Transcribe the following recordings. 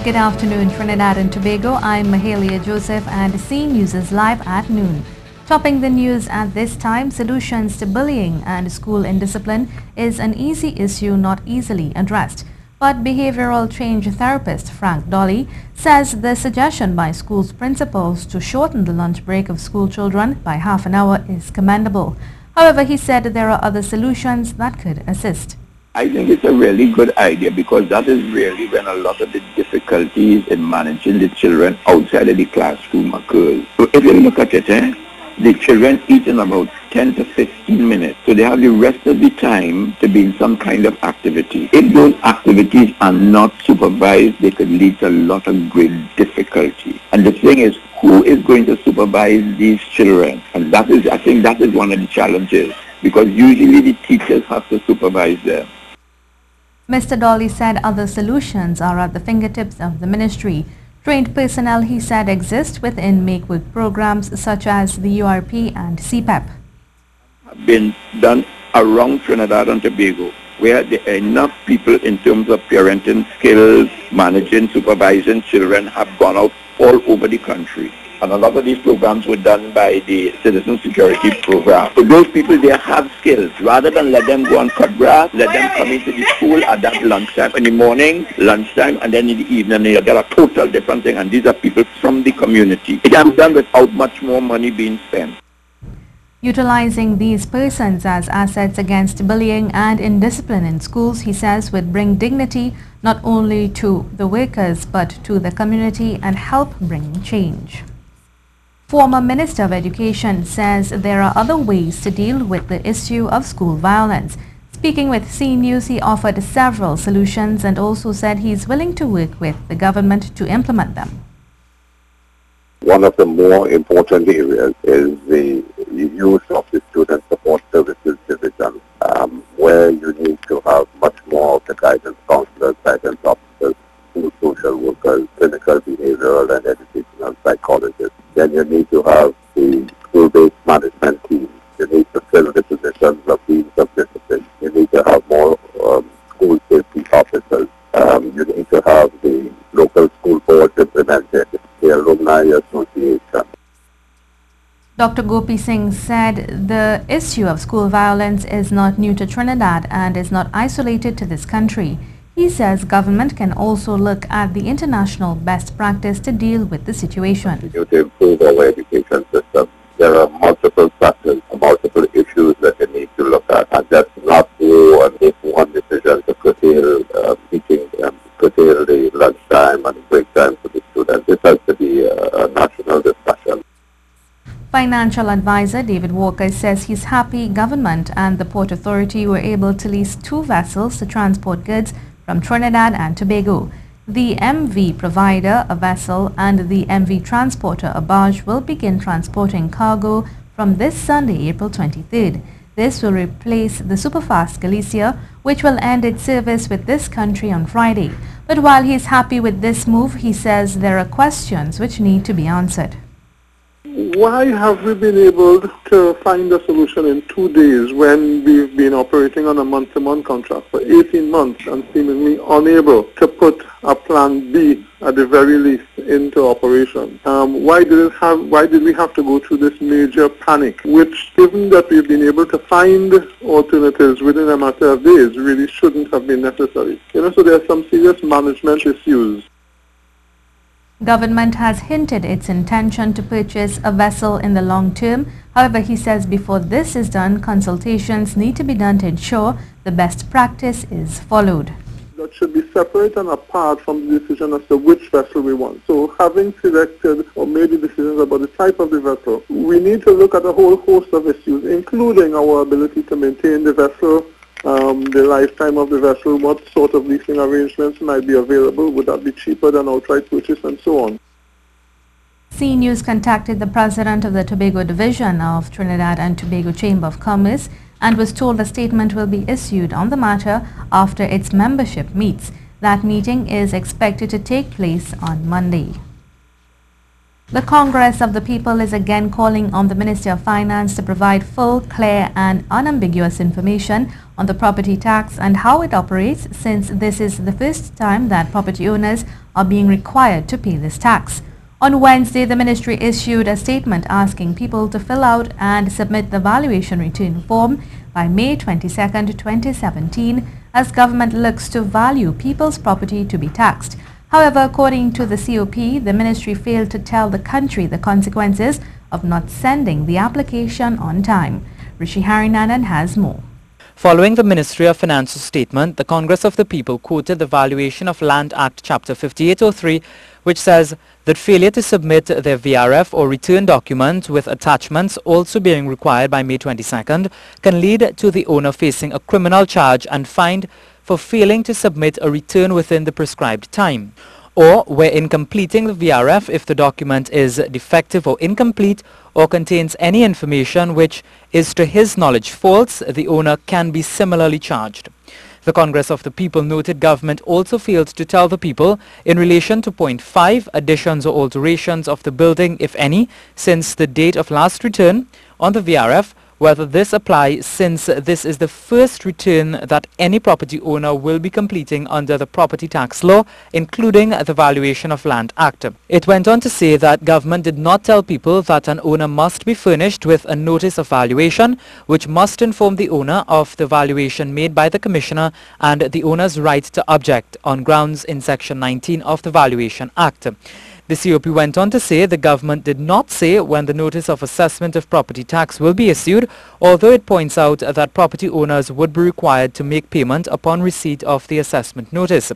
Good afternoon, Trinidad and Tobago. I'm Mahalia Joseph and C News is live at noon. Topping the news at this time, solutions to bullying and school indiscipline is an easy issue not easily addressed. But behavioral change therapist Frank Dolly says the suggestion by schools principals to shorten the lunch break of school children by half an hour is commendable. However, he said there are other solutions that could assist. I think it's a really good idea because that is really when a lot of the difficulties in managing the children outside of the classroom occurs. So if you look at it, the children eat in about 10 to 15 minutes. So they have the rest of the time to be in some kind of activity. If those activities are not supervised, they could lead to a lot of great difficulty. And the thing is, who is going to supervise these children? And that is, I think that is one of the challenges because usually the teachers have to supervise them. Mr. Dolly said other solutions are at the fingertips of the ministry. Trained personnel, he said, exist within make-work programs such as the URP and CPEP. Been done around Trinidad and Tobago where there are enough people in terms of parenting skills, managing, supervising children have gone out all over the country. And a lot of these programs were done by the Citizen Security Program. So those people there have skills. Rather than let them go and cut grass, let them come into the school at that lunchtime, in the morning, lunchtime, and then in the evening, they get a total different thing. And these are people from the community. It can be done without much more money being spent. Utilizing these persons as assets against bullying and indiscipline in schools, he says, would bring dignity not only to the workers but to the community and help bring change. Former Minister of Education says there are other ways to deal with the issue of school violence. Speaking with C News, he offered several solutions and also said he is willing to work with the government to implement them. One of the more important areas is the use of the Student Support Services Division, where you need to have much more of the guidance counselors, guidance officers, school social workers, clinical behavioral and educational psychologists. Then you need to have the school-based management team. You need to fill the positions of deans of discipline. You need to have more school safety officers. You need to have the local school boards implemented, the alumni association. Dr. Gopi Singh said the issue of school violence is not new to Trinidad and is not isolated to this country. He says government can also look at the international best practice to deal with the situation. To improve our education system, there are multiple factors, multiple issues that you need to look at, and that's not go and make one decision to curtail teaching, curtail the lunchtime and break time for the students. This has to be a national discussion. Financial advisor David Walker says he's happy government and the Port Authority were able to lease 2 vessels to transport goods from Trinidad and Tobago. The MV provider, a vessel, and the MV transporter, a barge, will begin transporting cargo from this Sunday, April 23rd. This will replace the superfast Galicia, which will end its service with this country on Friday. But while he is happy with this move, he says there are questions which need to be answered. Why have we been able to find a solution in 2 days when we've been operating on a month-to-month contract for 18 months and seemingly unable to put a plan B at the very least into operation? Why did we have to go through this major panic, which, given that we've been able to find alternatives within a matter of days, really shouldn't have been necessary? So there are some serious management issues. Government has hinted its intention to purchase a vessel in the long term. However, he says before this is done, consultations need to be done to ensure the best practice is followed. That should be separate and apart from the decision as to which vessel we want. So having selected or made the decisions about the type of the vessel, we need to look at a whole host of issues, including our ability to maintain the vessel, the lifetime of the vessel, what sort of leasing arrangements might be available, would that be cheaper than outright purchase, and so on. C News contacted the president of the Tobago Division of Trinidad and Tobago Chamber of Commerce and was told a statement will be issued on the matter after its membership meets. That meeting is expected to take place on Monday. The Congress of the People is again calling on the Ministry of Finance to provide full, clear and unambiguous information on the property tax and how it operates, since this is the first time that property owners are being required to pay this tax. On Wednesday, the ministry issued a statement asking people to fill out and submit the valuation return form by May 22, 2017, as government looks to value people's property to be taxed. However, according to the COP, the ministry failed to tell the country the consequences of not sending the application on time. Rishi Harinanan has more. Following the Ministry of Finance's statement, the Congress of the People quoted the Valuation of Land Act Chapter 5803, which says that failure to submit their VRF or return document with attachments also being required by May 22nd can lead to the owner facing a criminal charge and fined for failing to submit a return within the prescribed time, or where in completing the VRF, if the document is defective or incomplete or contains any information which is to his knowledge false, the owner can be similarly charged. The Congress of the People noted government also failed to tell the people in relation to point 5, additions or alterations of the building, if any, since the date of last return on the VRF, whether this applies, since this is the first return that any property owner will be completing under the property tax law, including the Valuation of Land Act. It went on to say that government did not tell people that an owner must be furnished with a notice of valuation, which must inform the owner of the valuation made by the commissioner and the owner's right to object on grounds in Section 19 of the Valuation Act. The COP went on to say the government did not say when the notice of assessment of property tax will be issued, although it points out that property owners would be required to make payment upon receipt of the assessment notice.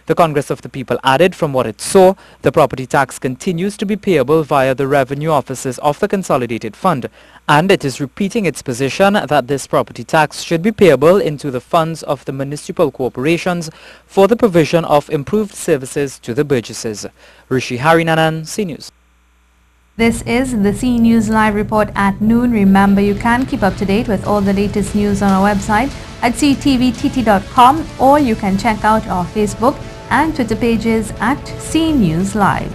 The Congress of the People added from what it saw, the property tax continues to be payable via the revenue offices of the Consolidated Fund, and it is repeating its position that this property tax should be payable into the funds of the municipal corporations for the provision of improved services to the burgesses. Rishi Harinanan, C News. This is the C News Live report at noon. Remember, you can keep up to date with all the latest news on our website at ctvtt.com, or you can check out our Facebook and Twitter pages at C News Live.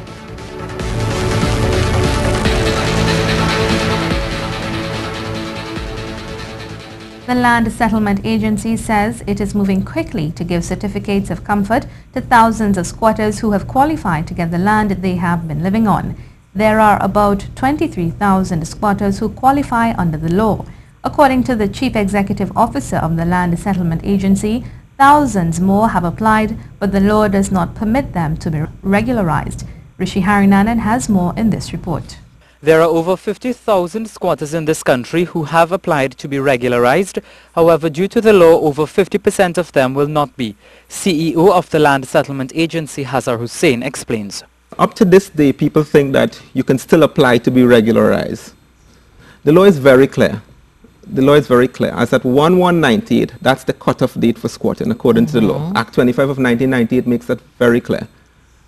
The Land Settlement Agency says it is moving quickly to give certificates of comfort to thousands of squatters who have qualified to get the land they have been living on. There are about 23,000 squatters who qualify under the law. According to the Chief Executive Officer of the Land Settlement Agency, thousands more have applied, but the law does not permit them to be regularized. Rishi Harinanan has more in this report. There are over 50,000 squatters in this country who have applied to be regularized. However, due to the law, over 50% of them will not be. CEO of the Land Settlement Agency, Hazar Hussain, explains. Up to this day, people think that you can still apply to be regularized. The law is very clear. The law is very clear. As at 1/1/98, that's the cutoff date for squatting according to the law. Act 25 of 1998 makes that very clear.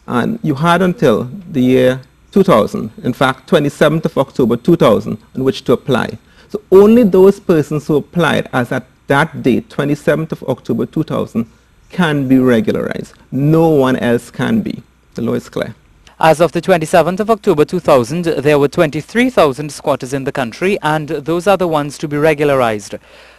And you had until the year 2000, in fact 27th of October 2000, in which to apply. So only those persons who applied as at that date, 27th of October 2000, can be regularized. No one else can be. The law is clear. As of the 27th of October 2000, there were 23,000 squatters in the country, and those are the ones to be regularized.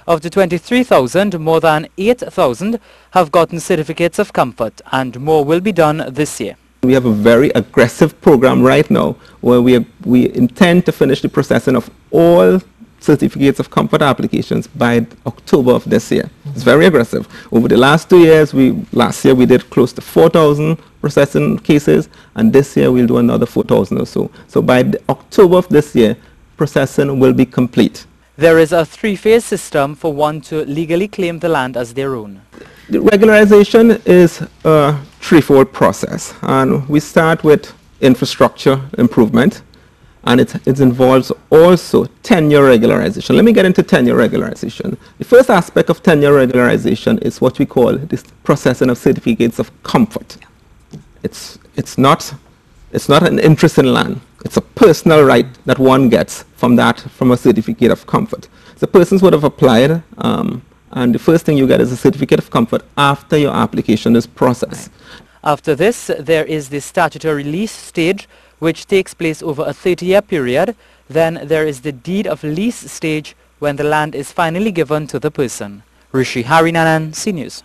Of the 23,000, more than 8,000 have gotten certificates of comfort, and more will be done this year. We have a very aggressive program right now where we intend to finish the processing of all certificates of comfort applications by October of this year. It's very aggressive. Over the last 2 years, last year we did close to 4,000 processing cases, and this year we'll do another 4,000 or so. So by October of this year, processing will be complete. There is a 3-phase system for one to legally claim the land as their own. The regularization is a threefold process, and we start with infrastructure improvement, and it involves also tenure regularization. Let me get into tenure regularization. The first aspect of tenure regularization is what we call this processing of certificates of comfort. It's not an interest in land. It's a personal right that one gets from a certificate of comfort. So persons would have applied, and the first thing you get is a certificate of comfort after your application is processed. After this, there is the statutory lease stage, which takes place over a 30-year period. Then there is the deed of lease stage, when the land is finally given to the person. Rishi Harinanan, CNews.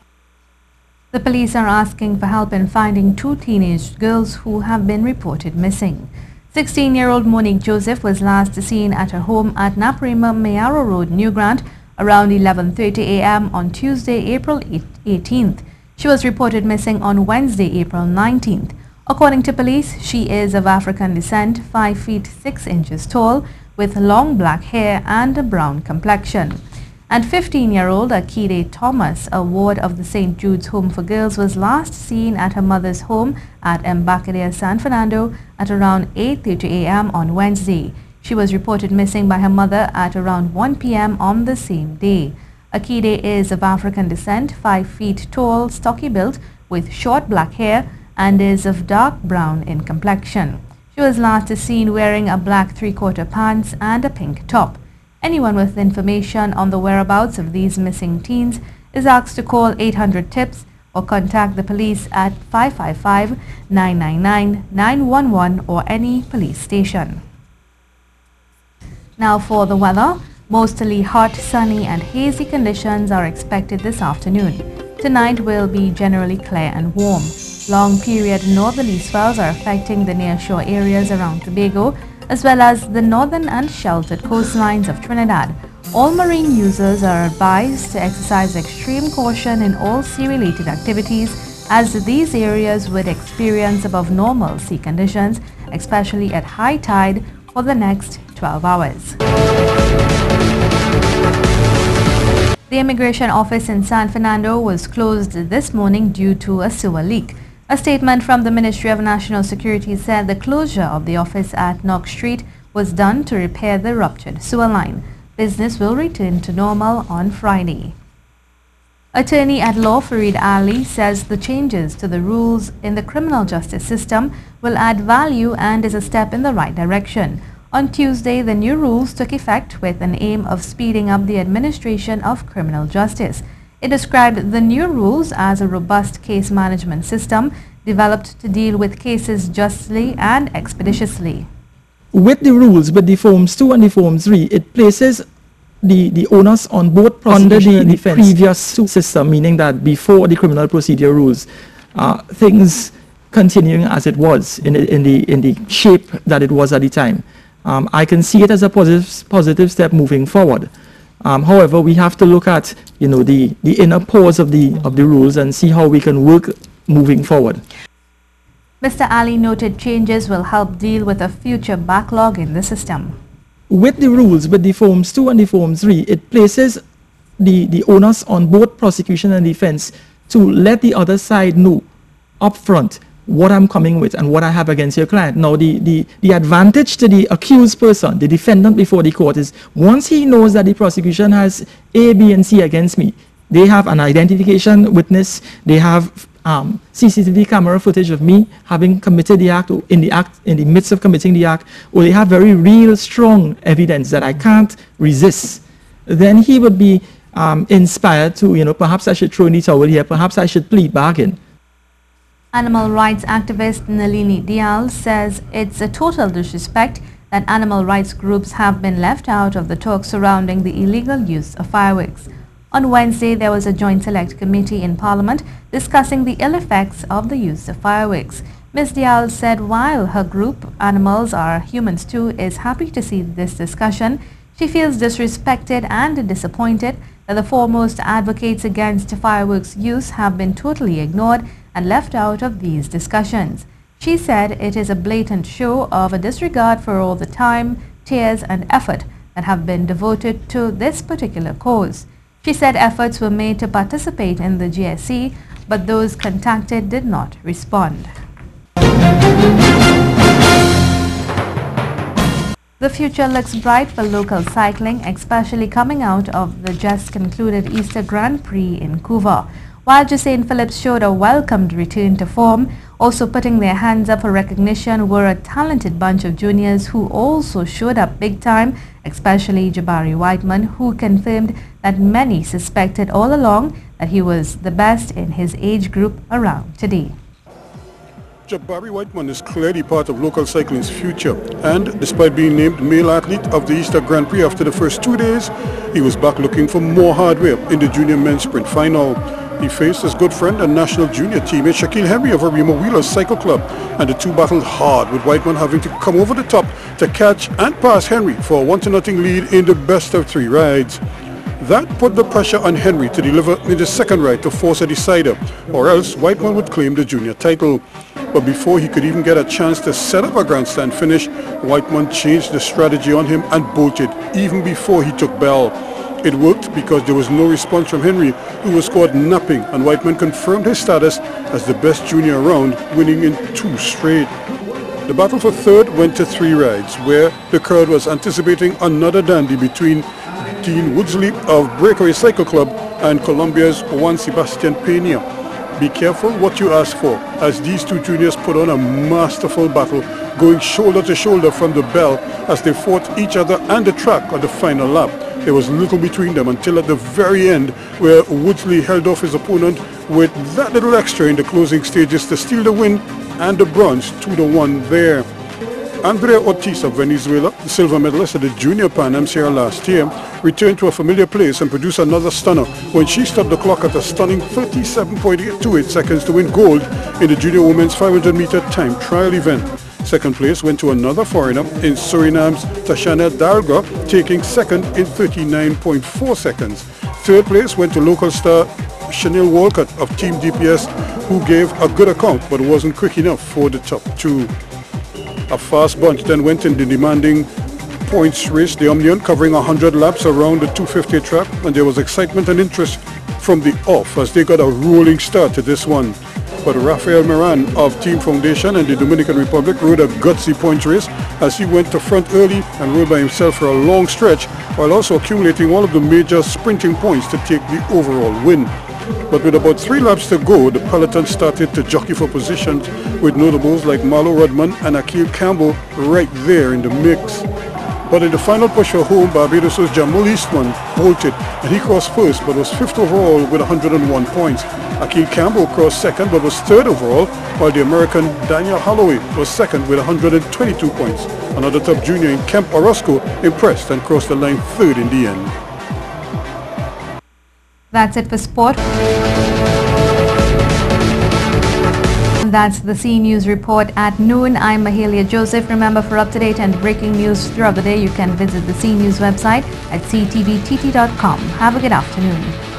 The police are asking for help in finding two teenage girls who have been reported missing. 16-year-old Monique Joseph was last seen at her home at Naparima Mayaro Road, New Grant, around 11:30 a.m. on Tuesday, April 18th. She was reported missing on Wednesday, April 19th. According to police, she is of African descent, 5 feet 6 inches tall, with long black hair and a brown complexion. And 15-year-old Akide Thomas, a ward of the St. Jude's Home for Girls, was last seen at her mother's home at Embarcadero, San Fernando at around 8:30 a.m. on Wednesday. She was reported missing by her mother at around 1 p.m. on the same day. Akide is of African descent, 5 feet tall, stocky built, with short black hair, and is of dark brown in complexion. She was last seen wearing a black 3/4 pants and a pink top. Anyone with information on the whereabouts of these missing teens is asked to call 800-TIPS or contact the police at 555-999-911 or any police station. Now for the weather. Mostly hot, sunny and hazy conditions are expected this afternoon. Tonight will be generally clear and warm. Long period northerly swells are affecting the nearshore areas around Tobago, as well as the northern and sheltered coastlines of Trinidad. All marine users are advised to exercise extreme caution in all sea-related activities, as these areas would experience above normal sea conditions, especially at high tide, for the next 12 hours. The immigration office in San Fernando was closed this morning due to a sewer leak. A statement from the Ministry of National Security said the closure of the office at Knox Street was done to repair the ruptured sewer line. Business will return to normal on Friday. Attorney at law Farid Ali says the changes to the rules in the criminal justice system will add value and is a step in the right direction. On Tuesday, the new rules took effect with an aim of speeding up the administration of criminal justice. It described the new rules as a robust case management system developed to deal with cases justly and expeditiously. With the rules, with the Forms 2 and the Form 3, it places the onus on both prosecution and defense. The previous system, meaning that before the criminal procedure rules, things continuing as it was in the shape that it was at the time. I can see it as a positive step moving forward. However, we have to look at the inner pores of the rules and see how we can work moving forward. Mr. Ali noted changes will help deal with a future backlog in the system. With the rules, with the Forms 2 and the Form 3, it places the onus on both prosecution and defense to let the other side know upfront what I'm coming with and what I have against your client. Now, the advantage to the accused person, the defendant before the court, is once he knows that the prosecution has A, B, and C against me, they have an identification witness, they have CCTV camera footage of me having committed the act, or in the midst of committing the act, or they have very real strong evidence that I can't resist, then he would be inspired to, perhaps I should throw in the towel here, perhaps I should plead bargain. Animal rights activist Nalini Dial says it's a total disrespect that animal rights groups have been left out of the talk surrounding the illegal use of fireworks. On Wednesday, there was a joint select committee in Parliament discussing the ill effects of the use of fireworks. Ms. Dial said while her group, Animals Are Humans Too, is happy to see this discussion, she feels disrespected and disappointed that the foremost advocates against fireworks use have been totally ignored and left out of these discussions. She said it is a blatant show of a disregard for all the time, tears and effort that have been devoted to this particular cause. She said efforts were made to participate in the GSC, but those contacted did not respond. The future looks bright for local cycling, especially coming out of the just concluded Easter Grand Prix in Couva. While Josein Phillips showed a welcomed return to form, also putting their hands up for recognition were a talented bunch of juniors who also showed up big time, especially Jabari Whiteman, who confirmed that many suspected all along that he was the best in his age group around today. Jabari Whiteman is clearly part of local cycling's future, and despite being named male athlete of the Easter Grand Prix after the first 2 days, he was back looking for more hardware in the junior men's sprint final. He faced his good friend and national junior teammate Shaquille Henry of Arima Wheelers Cycle Club, and the two battled hard, with Whiteman having to come over the top to catch and pass Henry for a 1-0 lead in the best of 3 rides. That put the pressure on Henry to deliver in the second ride to force a decider, or else Whiteman would claim the junior title. But before he could even get a chance to set up a grandstand finish, Whiteman changed the strategy on him and bolted even before he took bell. It worked because there was no response from Henry, who was caught napping, and Whiteman confirmed his status as the best junior around, winning in 2 straight. The battle for third went to 3 rides, where the crowd was anticipating another dandy between Dean Woodsley of Breakaway Cycle Club and Colombia's Juan Sebastian Peña. Be careful what you ask for, as these two juniors put on a masterful battle, going shoulder to shoulder from the bell as they fought each other and the track on the final lap. There was little between them until at the very end, where Woodsley held off his opponent with that little extra in the closing stages to steal the win and the bronze 2-1 there. Andrea Ortiz of Venezuela, the silver medalist at the Junior Pan Am Sierra last year, returned to a familiar place and produced another stunner when she stopped the clock at a stunning 37.28 seconds to win gold in the Junior Women's 500-meter time trial event. Second place went to another foreigner in Suriname's Tashana Dalga, taking second in 39.4 seconds. Third place went to local star Chanel Walcott of Team DPS, who gave a good account but wasn't quick enough for the top 2. A fast bunch then went in the demanding points race, the Omnium, covering 100 laps around the 250 track, and there was excitement and interest from the off as they got a rolling start to this one. But Rafael Moran of Team Foundation and the Dominican Republic rode a gutsy points race as he went to front early and rode by himself for a long stretch, while also accumulating all of the major sprinting points to take the overall win. But with about 3 laps to go, the peloton started to jockey for positions, with notables like Marlo Rudman and Akil Campbell right there in the mix. But in the final push for home, Barbados' Jamal Eastman bolted, and he crossed first but was 5th overall with 101 points. Akil Campbell crossed second but was 3rd overall, while the American Daniel Holloway was second with 122 points. Another top junior in Kemp Orozco impressed and crossed the line 3rd in the end. That's it for sport. That's the C News Report at noon. I'm Mahalia Joseph. Remember, for up-to-date and breaking news throughout the day, you can visit the C News website at ctvtt.com. Have a good afternoon.